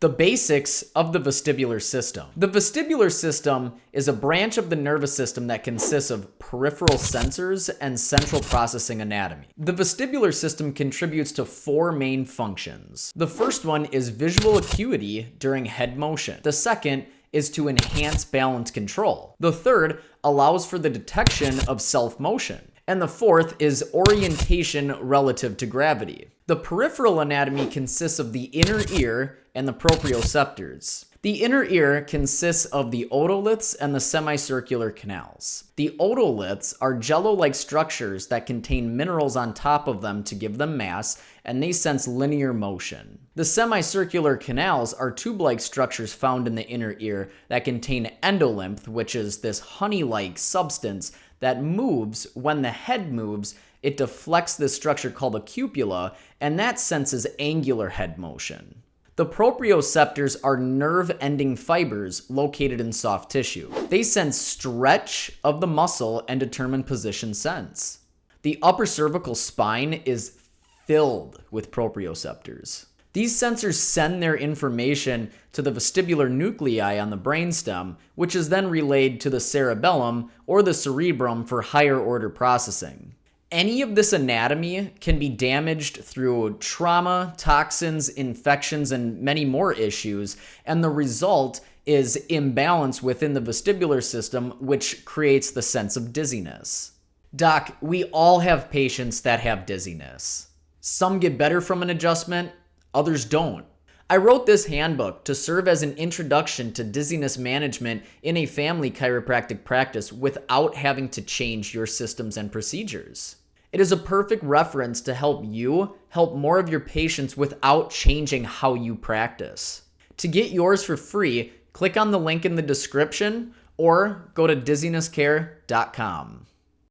The basics of the vestibular system. The vestibular system is a branch of the nervous system that consists of peripheral sensors and central processing anatomy. The vestibular system contributes to four main functions. The first one is visual acuity during head motion. The second is to enhance balance control. The third allows for the detection of self-motion. And the fourth is orientation relative to gravity. The peripheral anatomy consists of the inner ear and the proprioceptors. The inner ear consists of the otoliths and the semicircular canals. The otoliths are jello-like structures that contain minerals on top of them to give them mass, and they sense linear motion. The semicircular canals are tube-like structures found in the inner ear that contain endolymph, which is this honey-like substance that moves when the head moves. It deflects this structure called a cupula, and that senses angular head motion. The proprioceptors are nerve-ending fibers located in soft tissue. They sense stretch of the muscle and determine position sense. The upper cervical spine is filled with proprioceptors. These sensors send their information to the vestibular nuclei on the brainstem, which is then relayed to the cerebellum or the cerebrum for higher order processing. Any of this anatomy can be damaged through trauma, toxins, infections, and many more issues, and the result is imbalance within the vestibular system, which creates the sense of dizziness. Doc, we all have patients that have dizziness. Some get better from an adjustment, others don't. I wrote this handbook to serve as an introduction to dizziness management in a family chiropractic practice without having to change your systems and procedures. It is a perfect reference to help you help more of your patients without changing how you practice. To get yours for free, click on the link in the description or go to dizzinesscare.com.